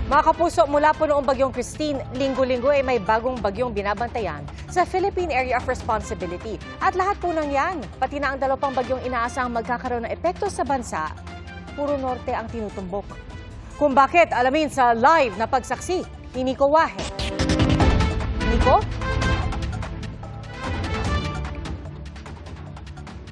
Mga kapuso, mula po noong bagyong Christine, linggo-linggo ay may bagong bagyong binabantayan sa Philippine Area of Responsibility. At lahat po ng yan, pati na ang dalawang bagyong inaasahang magkakaroon ng epekto sa bansa, puro norte ang tinutumbok. Kung bakit, alamin sa live na pagsaksi ni Nico Wahe. Nico?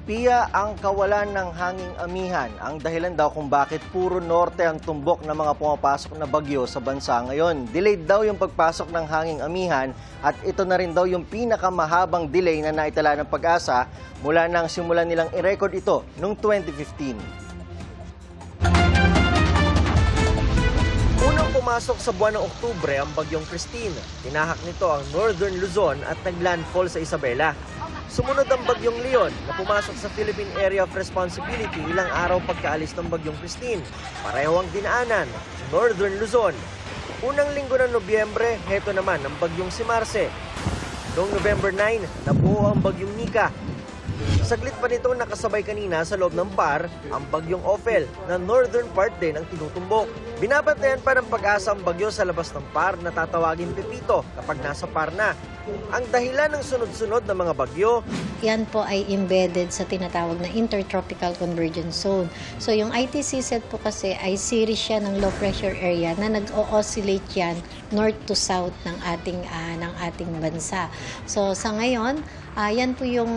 Pia, ang kawalan ng hanging amihan ang dahilan daw kung bakit puro norte ang tumbok ng mga pumapasok na bagyo sa bansa ngayon. Delayed daw yung pagpasok ng hanging amihan at ito na rin daw yung pinakamahabang delay na naitala ng Pag-asa mula nang simulan nilang i-record ito noong 2015. Unang pumasok sa buwan ng Oktubre ang bagyong Christine. Tinahak nito ang Northern Luzon at naglandfall sa Isabela. Sumunod ang bagyong Leon na pumasok sa Philippine Area of Responsibility ilang araw pagkaalis ng bagyong Christine. Pareho ang dinaanan, Northern Luzon. Unang linggo ng Nobyembre, heto naman ang bagyong si Marce. Noong November 9, nabuo ang bagyong Nika. Saglit pa nito nakasabay kanina sa loob ng PAR ang bagyong Ophel na northern part din ang tinutumbok. Binabantayan pa ng Pag-asa ang bagyo sa labas ng PAR na tatawagin Pepito kapag nasa PAR na. Ang dahilan ng sunod-sunod na mga bagyo, yan po ay embedded sa tinatawag na Intertropical Convergence Zone. So yung ITCZ po kasi ay series siya ng low pressure area na nag-o-oscillate yan north to south ng ating bansa. So sa ngayon, yan po yung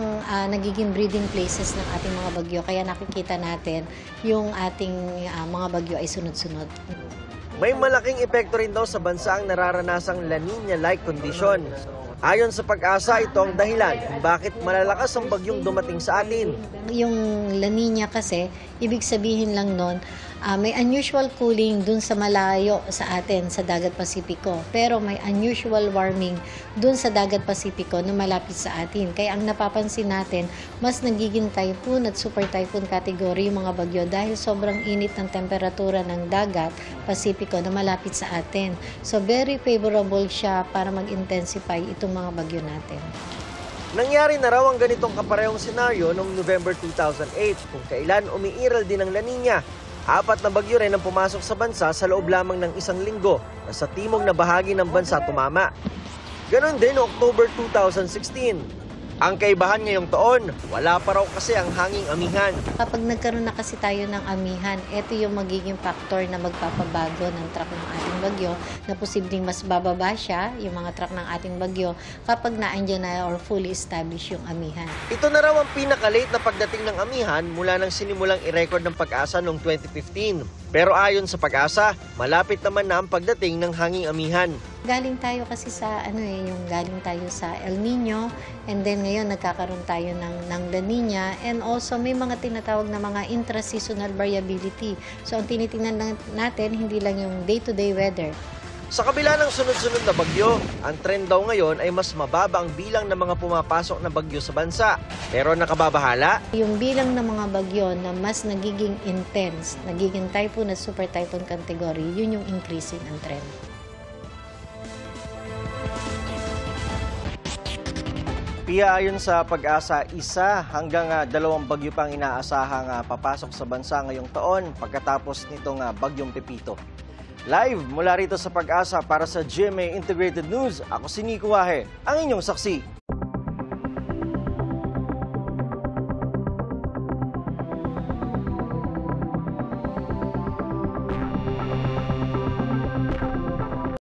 nagiging breeding places ng ating mga bagyo. Kaya nakikita natin yung ating mga bagyo ay sunod-sunod. may malaking epekto rin daw sa bansa ang nararanasang La Nina-like condition. Ayon sa Pag-asa, ito ang dahilan kung bakit malalakas ang bagyong dumating sa atin. Yung La Nina kasi, ibig sabihin lang nun, may unusual cooling dun sa malayo sa atin, sa Dagat Pasipiko. Pero may unusual warming dun sa Dagat Pasipiko na malapit sa atin. Kaya ang napapansin natin, mas nagiging typhoon at super typhoon category yung mga bagyo dahil sobrang init ng temperatura ng Dagat Pasipiko na malapit sa atin. So very favorable siya para mag-intensify itong mga bagyo natin. Nangyari na raw ang ganitong kaparehong senaryo noong November 2008 kung kailan umiiral din ang La Nina. 4 na bagyo rin ang pumasok sa bansa sa loob lamang ng isang linggo na sa timog na bahagi ng bansa tumama. Ganon din noong October 2016. Ang kaibahan ngayong taon, wala pa raw kasi ang hanging amihan. Kapag nagkaroon na kasi tayo ng amihan, ito yung magiging factor na magpapabago ng track ng ating bagyo na posibleng mas bababa siya, yung mga track ng ating bagyo, kapag naandyan na or fully established yung amihan. Ito na raw ang pinaka-late na pagdating ng amihan mula nang sinimulang i-record ng Pag-asa noong 2015. Pero ayon sa Pag-asa, malapit naman na ang pagdating ng hanging amihan. Galing tayo kasi sa yung galing tayo sa El Nino, and then ngayon nagkakaroon tayo ng La Nina, and also may mga tinatawag na mga intra-seasonal variability. So ang tinitingnan natin hindi lang yung day-to-day weather. Sa kabila ng sunod-sunod na bagyo, ang trend daw ngayon ay mas mababa ang bilang ng mga pumapasok na bagyo sa bansa. Pero nakababahala, Yung bilang ng mga bagyo na mas nagiging intense, nagiging typhoon at super typhoon category, yun yung increasing ang trend. Pia, ayon sa Pag-asa, 1 hanggang 2 bagyo pang inaasahang papasok sa bansa ngayong taon pagkatapos nitong bagyong Pepito. Live mula rito sa Pag-asa para sa GMA Integrated News, ako si Nico Wahe, ang inyong saksi.